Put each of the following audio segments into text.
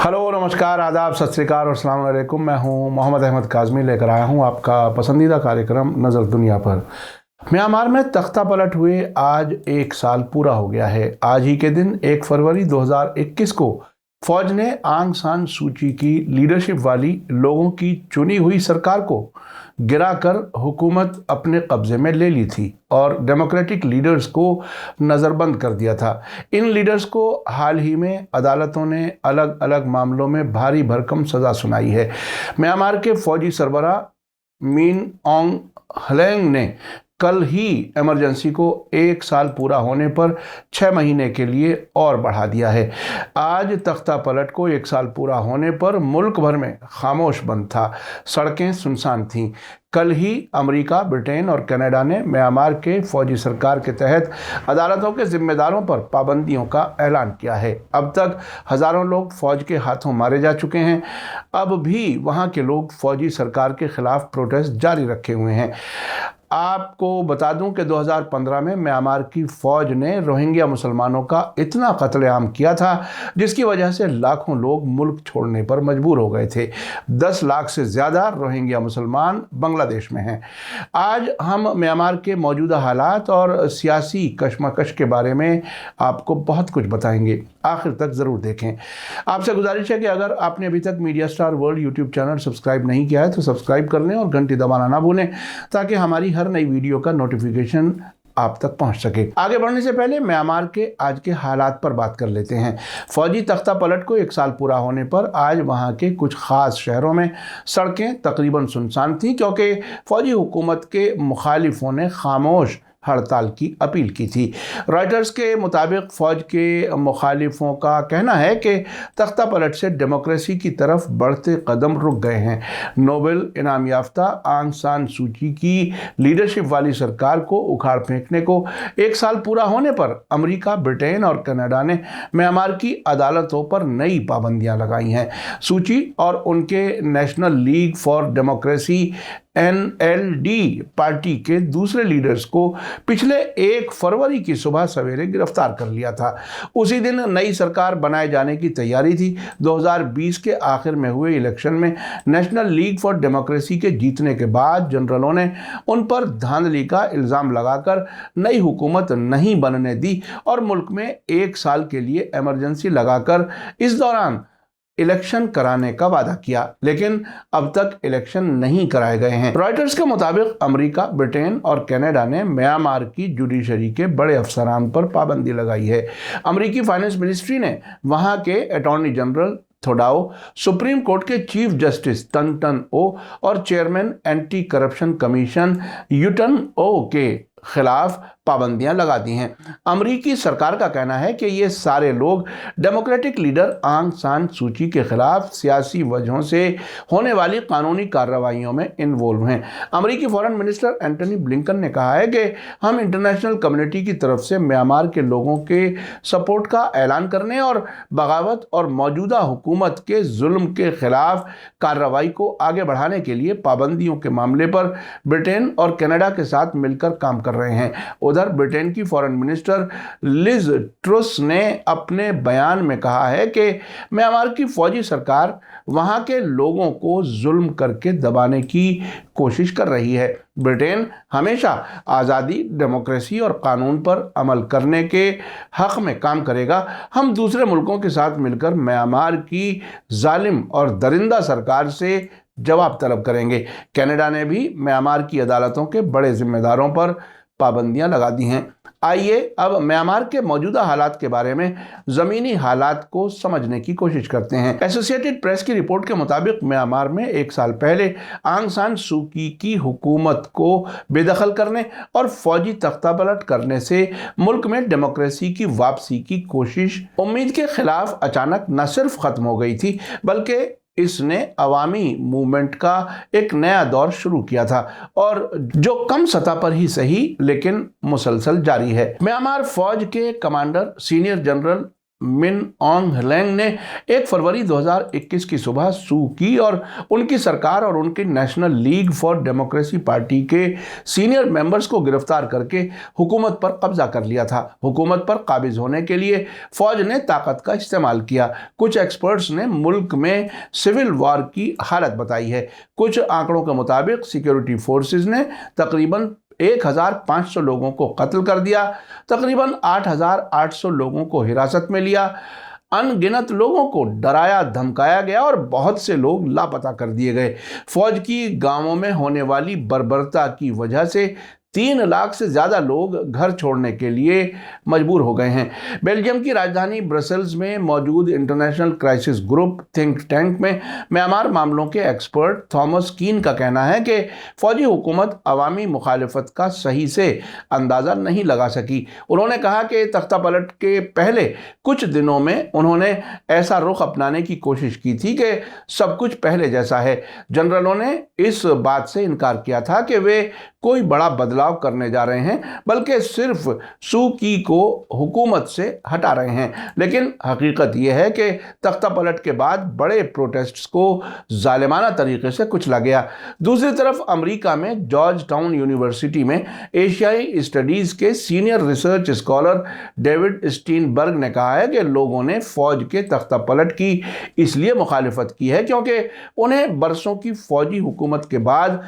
Hello नमस्कार आदाब सत श्री अकाल और अस्सलाम वालेकुम। मैं हूं मोहम्मद अहमद काज़मी, लेकर आया हूं आपका पसंदीदा कार्यक्रम नज़र दुनिया पर। म्यांमार में तख्ता पलट हुए आज 1 साल पूरा हो गया है। आज ही के दिन 1 फरवरी 2021 को फौज ने आंग सान सूची की लीडरशिप वाली लोगों की चुनी हुई सरकार को गिराकर हुकूमत अपने कब्जे में ले ली थी और डेमोक्रेटिक लीडर्स को नज़रबंद कर दिया था। इन लीडर्स को हाल ही में अदालतों ने अलग अलग मामलों में भारी भरकम सज़ा सुनाई है। म्यांमार के फौजी सरबराह मिन ऑन्ग हलेंग ने कल ही इमरजेंसी को 1 साल पूरा होने पर 6 महीने के लिए और बढ़ा दिया है। आज तख्ता पलट को 1 साल पूरा होने पर मुल्क भर में खामोश बंद था, सड़कें सुनसान थीं। कल ही अमेरिका, ब्रिटेन और कनाडा ने म्यांमार के फौजी सरकार के तहत अदालतों के जिम्मेदारों पर पाबंदियों का ऐलान किया है। अब तक हज़ारों लोग फौज के हाथों मारे जा चुके हैं। अब भी वहाँ के लोग फौजी सरकार के खिलाफ प्रोटेस्ट जारी रखे हुए हैं। आपको बता दूं कि 2015 में म्यांमार की फौज ने रोहिंग्या मुसलमानों का इतना कत्लेआम किया था जिसकी वजह से लाखों लोग मुल्क छोड़ने पर मजबूर हो गए थे। 10 लाख से ज़्यादा रोहिंग्या मुसलमान बांग्लादेश में हैं। आज हम म्यांमार के मौजूदा हालात और सियासी कशमकश के बारे में आपको बहुत कुछ बताएंगे। आखिर तक ज़रूर देखें। आपसे गुजारिश है कि अगर आपने अभी तक media star world YouTube channel subscribe नहीं किया है तो सब्सक्राइब कर लें और घंटी दबाना ना भूलें ताकि हमारी हर नई वीडियो का नोटिफिकेशन आप तक पहुंच सके। आगे बढ़ने से पहले म्यांमार के आज के हालात पर बात कर लेते हैं। फौजी तख्ता पलट को 1 साल पूरा होने पर आज वहां के कुछ खास शहरों में सड़कें तकरीबन सुनसान थी क्योंकि फौजी हुकूमत के मुखालिफों ने खामोश हड़ताल की अपील की थी। रॉयटर्स के मुताबिक फ़ौज के मुखालिफों का कहना है कि तख्ता पलट से डेमोक्रेसी की तरफ बढ़ते कदम रुक गए हैं। नोबेल इनाम याफ्ता आंग सान सूची की लीडरशिप वाली सरकार को उखाड़ फेंकने को 1 साल पूरा होने पर अमेरिका, ब्रिटेन और कनाडा ने म्यांमार की अदालतों पर नई पाबंदियां लगाई हैं। सूची और उनके national league for democracy NLD party के दूसरे लीडर्स को पिछले 1 फरवरी की सुबह सवेरे गिरफ्तार कर लिया था। उसी दिन नई सरकार बनाए जाने की तैयारी थी। 2020 के आखिर में हुए इलेक्शन में नेशनल लीग फॉर डेमोक्रेसी के जीतने के बाद जनरलों ने उन पर धांधली का इल्ज़ाम लगाकर नई हुकूमत नहीं बनने दी और मुल्क में 1 साल के लिए इमरजेंसी लगाकर इस दौरान इलेक्शन कराने का वादा किया, लेकिन अब तक इलेक्शन नहीं कराए गए हैं। रॉयटर्स के मुताबिक अमेरिका, ब्रिटेन और कनाडा ने म्यांमार की जुडिशरी के बड़े अफसरान पर पाबंदी लगाई है। अमेरिकी फाइनेंस मिनिस्ट्री ने वहां के अटॉर्नी जनरल थोडाओ, सुप्रीम कोर्ट के चीफ जस्टिस टन टन ओ और चेयरमैन एंटी करप्शन कमीशन यूटन ओ के खिलाफ पाबंदियां लगा दी हैं। अमेरिकी सरकार का कहना है कि ये सारे लोग डेमोक्रेटिक लीडर आंग सान सूची के खिलाफ सियासी वजहों से होने वाली कानूनी कार्रवाइयों में इन्वॉल्व हैं। अमेरिकी फॉरेन मिनिस्टर एंटनी ब्लिंकन ने कहा है कि हम इंटरनेशनल कम्युनिटी की तरफ से म्यांमार के लोगों के सपोर्ट का ऐलान करने और बगावत और मौजूदा हुकूमत के जुल्म के खिलाफ कार्रवाई को आगे बढ़ाने के लिए पाबंदियों के मामले पर ब्रिटेन और कनाडा के साथ मिलकर काम कर रहे हैं। उधर ब्रिटेन की फॉरेन मिनिस्टर लिज ट्रुस ने अपने बयान में कहा है कि म्यांमार की फौजी सरकार वहां के लोगों को जुल्म करके दबाने की कोशिश कर रही है। ब्रिटेन हमेशा आज़ादी, डेमोक्रेसी और कानून पर अमल करने के हक में काम करेगा। हम दूसरे मुल्कों के साथ मिलकर म्यांमार की जालिम और दरिंदा सरकार से जवाब तलब करेंगे। कनाडा ने भी म्यांमार की अदालतों के बड़े जिम्मेदारों पर पाबंदियां लगा दी हैं। आइए अब म्यांमार के मौजूदा हालात के बारे में ज़मीनी हालात को समझने की कोशिश करते हैं। एसोसिएटेड प्रेस की रिपोर्ट के मुताबिक म्यांमार में 1 साल पहले आंग सान सूकी की हुकूमत को बेदखल करने और फौजी तख्तापलट करने से मुल्क में डेमोक्रेसी की वापसी की कोशिश उम्मीद के खिलाफ अचानक न सिर्फ ख़त्म हो गई थी बल्कि इसने अवामी मूवमेंट का एक नया दौर शुरू किया था और जो कम सतह पर ही सही लेकिन मुसलसल जारी है। म्यांमार फौज के commander senior general Min ऑन्ग Hlaing ने 1 फरवरी 2021 की सुबह सू की और उनकी सरकार और उनकी national league for democracy party के सीनियर मेंबर्स को गिरफ्तार करके हुकूमत पर कब्जा कर लिया था। हुकूमत पर काबिज होने के लिए फौज ने ताकत का इस्तेमाल किया। कुछ एक्सपर्ट्स ने मुल्क में सिविल वॉर की हालत बताई है। कुछ आंकड़ों के मुताबिक सिक्योरिटी फोर्सेस ने तकरीबन 1500 लोगों को कत्ल कर दिया, तकरीबन 8800 लोगों को हिरासत में लिया, अनगिनत लोगों को डराया धमकाया गया और बहुत से लोग लापता कर दिए गए। फौज की गांवों में होने वाली बर्बरता की वजह से 3 लाख से ज़्यादा लोग घर छोड़ने के लिए मजबूर हो गए हैं। बेल्जियम की राजधानी ब्रसेल्स में मौजूद international crisis group think tank में म्यांमार मामलों के एक्सपर्ट थॉमस कीन का कहना है कि फौजी हुकूमत अवामी मुखालिफत का सही से अंदाज़ा नहीं लगा सकी। उन्होंने कहा कि तख्ता पलट के पहले कुछ दिनों में उन्होंने ऐसा रुख अपनाने की कोशिश की थी कि सब कुछ पहले जैसा है। जनरलों ने इस बात से इनकार किया था कि वे कोई बड़ा बदलाव करने जा रहे हैं, बल्कि सिर्फ सू की को हुकूमत से हटा रहे हैं। लेकिन हकीकत यह है कि तख्ता पलट के बाद बड़े प्रोटेस्ट्स को जालिमाना तरीके से कुचला गया। दूसरी तरफ अमेरिका में जॉर्ज टाउन यूनिवर्सिटी में एशियाई स्टडीज़ के senior research scholar David Steinberg ने कहा है कि लोगों ने फौज के तख्ता पलट की इसलिए मुखालिफत की है क्योंकि उन्हें बरसों की फौजी हुकूमत के बाद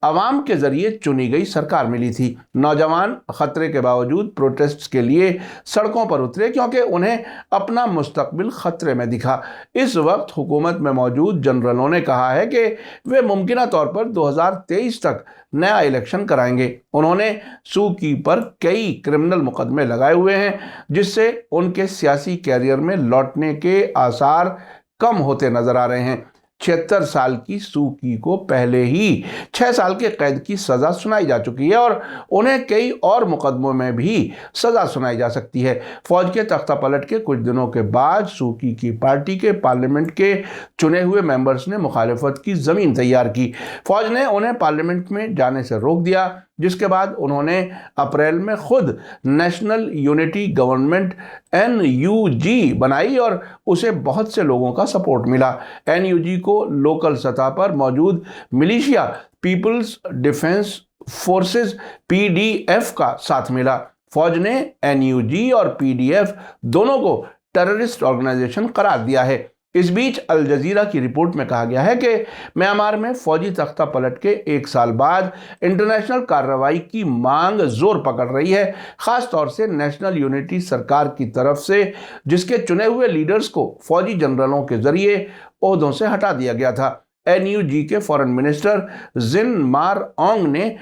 अवाम के जरिए चुनी गई सरकार मिली थी। नौजवान खतरे के बावजूद प्रोटेस्ट्स के लिए सड़कों पर उतरे क्योंकि उन्हें अपना मुस्तकबिल खतरे में दिखा। इस वक्त हुकूमत में मौजूद जनरलों ने कहा है कि वे मुमकिना तौर पर 2023 तक नया इलेक्शन कराएंगे। उन्होंने सू की पर कई क्रिमिनल मुकदमे लगाए हुए हैं, जिससे उनके सियासी कैरियर में लौटने के आसार कम होते नजर आ रहे हैं। 76 साल की सू की को पहले ही 6 साल के कैद की सज़ा सुनाई जा चुकी है और उन्हें कई और मुकदमों में भी सज़ा सुनाई जा सकती है। फौज के तख्ता पलट के कुछ दिनों के बाद सू की पार्टी के पार्लियामेंट के चुने हुए मेंबर्स ने मुखालिफत की ज़मीन तैयार की। फौज ने उन्हें पार्लियामेंट में जाने से रोक दिया, जिसके बाद उन्होंने अप्रैल में खुद नेशनल यूनिटी गवर्नमेंट NUG बनाई और उसे बहुत से लोगों का सपोर्ट मिला। NUG को लोकल सतह पर मौजूद militia people's defence forces PDF का साथ मिला। फौज ने NUG और PDF दोनों को टेररिस्ट ऑर्गेनाइजेशन करार दिया है। इस बीच अल जजीरा की रिपोर्ट में कहा गया है कि म्यांमार में फौजी तख्ता पलट के 1 साल बाद इंटरनेशनल कार्रवाई की मांग जोर पकड़ रही है, खास तौर से नेशनल यूनिटी सरकार की तरफ से, जिसके चुने हुए लीडर्स को फौजी जनरलों के जरिए ओहदों से हटा दिया गया था। NUG के फॉरेन मिनिस्टर जिन मार ओंग ने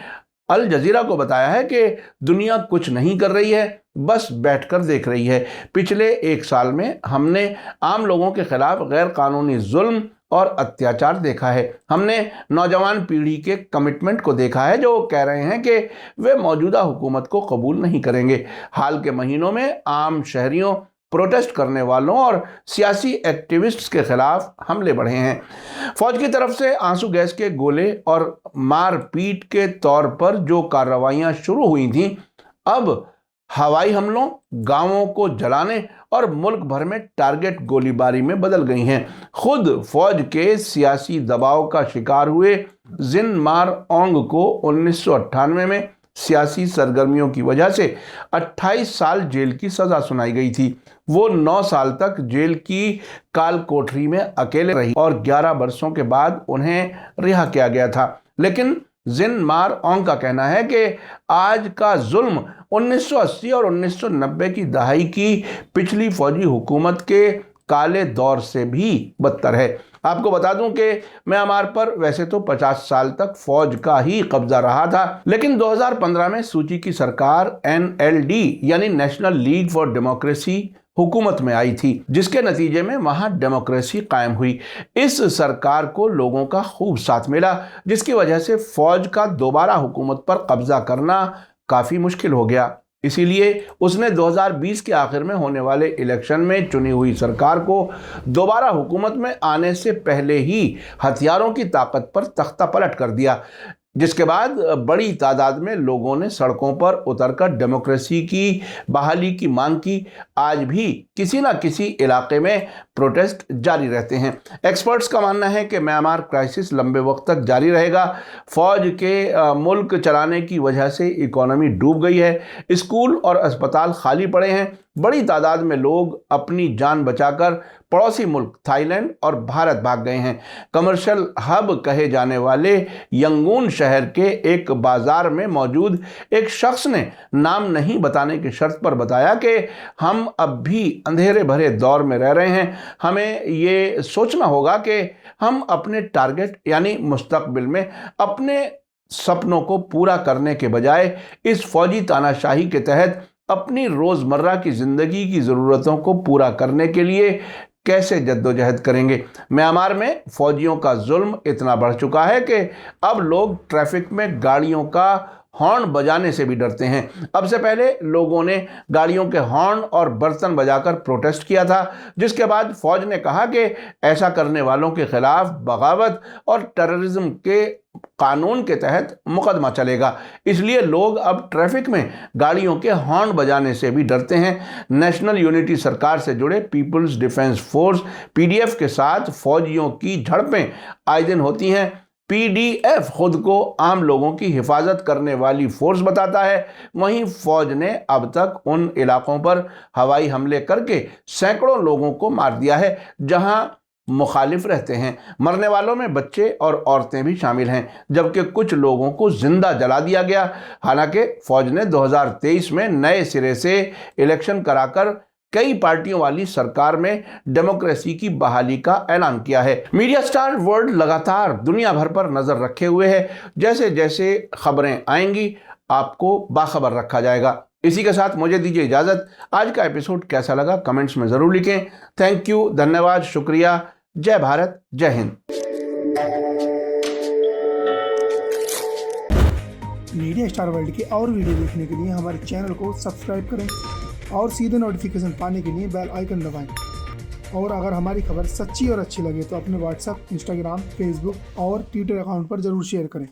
अल जजीरा को बताया है कि दुनिया कुछ नहीं कर रही है, बस बैठकर देख रही है। पिछले 1 साल में हमने आम लोगों के खिलाफ गैर कानूनी जुल्म और अत्याचार देखा है। हमने नौजवान पीढ़ी के कमिटमेंट को देखा है जो कह रहे हैं कि वे मौजूदा हुकूमत को कबूल नहीं करेंगे। हाल के महीनों में आम शहरियों, प्रोटेस्ट करने वालों और सियासी एक्टिविस्ट्स के खिलाफ हमले बढ़े हैं। फौज की तरफ से आंसू गैस के गोले और मारपीट के तौर पर जो कार्रवाइयां शुरू हुई थीं, अब हवाई हमलों, गांवों को जलाने और मुल्क भर में टारगेट गोलीबारी में बदल गई हैं। खुद फौज के सियासी दबाव का शिकार हुए जिन मार ओंग को 1998 में सियासी सरगर्मियों की वजह से 28 साल जेल की सज़ा सुनाई गई थी। वो 9 साल तक जेल की काल कोठरी में अकेले रही और 11 बरसों के बाद उन्हें रिहा किया गया था। लेकिन जिन मार ओंग का कहना है कि आज का जुल्म 1980 और 1990 की दहाई की पिछली फौजी हुकूमत के काले दौर से भी बदतर है। आपको बता दूं कि म्यांमार पर वैसे तो 50 साल तक फौज का ही कब्जा रहा था, लेकिन 2015 में सू की सरकार NLD यानी नेशनल लीग फॉर डेमोक्रेसी हुकूमत में आई थी, जिसके नतीजे में वहां डेमोक्रेसी कायम हुई। इस सरकार को लोगों का खूब साथ मिला, जिसकी वजह से फौज का दोबारा हुकूमत पर कब्जा करना काफ़ी मुश्किल हो गया। इसीलिए उसने 2020 के आखिर में होने वाले इलेक्शन में चुनी हुई सरकार को दोबारा हुकूमत में आने से पहले ही हथियारों की ताकत पर तख्ता पलट कर दिया। जिसके बाद बड़ी तादाद में लोगों ने सड़कों पर उतरकर डेमोक्रेसी की बहाली की मांग की। आज भी किसी न किसी इलाके में प्रोटेस्ट जारी रहते हैं। एक्सपर्ट्स का मानना है कि म्यांमार क्राइसिस लंबे वक्त तक जारी रहेगा। फौज के मुल्क चलाने की वजह से इकोनॉमी डूब गई है, स्कूल और अस्पताल खाली पड़े हैं, बड़ी तादाद में लोग अपनी जान बचाकर पड़ोसी मुल्क थाईलैंड और भारत भाग गए हैं। कमर्शियल हब कहे जाने वाले यंगून शहर के एक बाजार में मौजूद एक शख्स ने नाम नहीं बताने की शर्त पर बताया कि हम अब भी अंधेरे भरे दौर में रह रहे हैं। हमें ये सोचना होगा कि हम अपने टारगेट यानी मुस्तकबिल में अपने सपनों को पूरा करने के बजाय इस फौजी तानाशाही के तहत अपनी रोज़मर्रा की ज़िंदगी की ज़रूरतों को पूरा करने के लिए कैसे जद्दोजहद करेंगे। म्यांमार में फौजियों का जुल्म इतना बढ़ चुका है कि अब लोग ट्रैफिक में गाड़ियों का हॉर्न बजाने से भी डरते हैं। अब से पहले लोगों ने गाड़ियों के हॉर्न और बर्तन बजाकर प्रोटेस्ट किया था, जिसके बाद फौज ने कहा कि ऐसा करने वालों के खिलाफ बगावत और टेररिज्म के कानून के तहत मुकदमा चलेगा। इसलिए लोग अब ट्रैफिक में गाड़ियों के हॉर्न बजाने से भी डरते हैं। नेशनल यूनिटी सरकार से जुड़े पीपल्स डिफेंस फोर्स पीडीएफ के साथ फौजियों की झड़पें आए दिन होती हैं। पीडीएफ खुद को आम लोगों की हिफाजत करने वाली फोर्स बताता है। वहीं फौज ने अब तक उन इलाकों पर हवाई हमले करके सैकड़ों लोगों को मार दिया है जहां मुखालिफ रहते हैं। मरने वालों में बच्चे और औरतें भी शामिल हैं, जबकि कुछ लोगों को जिंदा जला दिया गया। हालांकि फौज ने 2023 में नए सिरे से इलेक्शन कराकर कई पार्टियों वाली सरकार में डेमोक्रेसी की बहाली का ऐलान किया है। मीडिया स्टार वर्ल्ड लगातार दुनिया भर पर नजर रखे हुए है। जैसे जैसे खबरें आएंगी आपको बाखबर रखा जाएगा। इसी के साथ मुझे दीजिए इजाजत। आज का एपिसोड कैसा लगा कमेंट्स में जरूर लिखें। थैंक यू, धन्यवाद, शुक्रिया। जय भारत, जय हिंद। मीडिया स्टार वर्ल्ड के और वीडियो देखने के लिए हमारे चैनल को सब्सक्राइब करें और सीधे नोटिफिकेशन पाने के लिए बेल आइकन दबाएं। और अगर हमारी खबर सच्ची और अच्छी लगे तो अपने व्हाट्सएप, इंस्टाग्राम, फेसबुक और ट्विटर अकाउंट पर ज़रूर शेयर करें।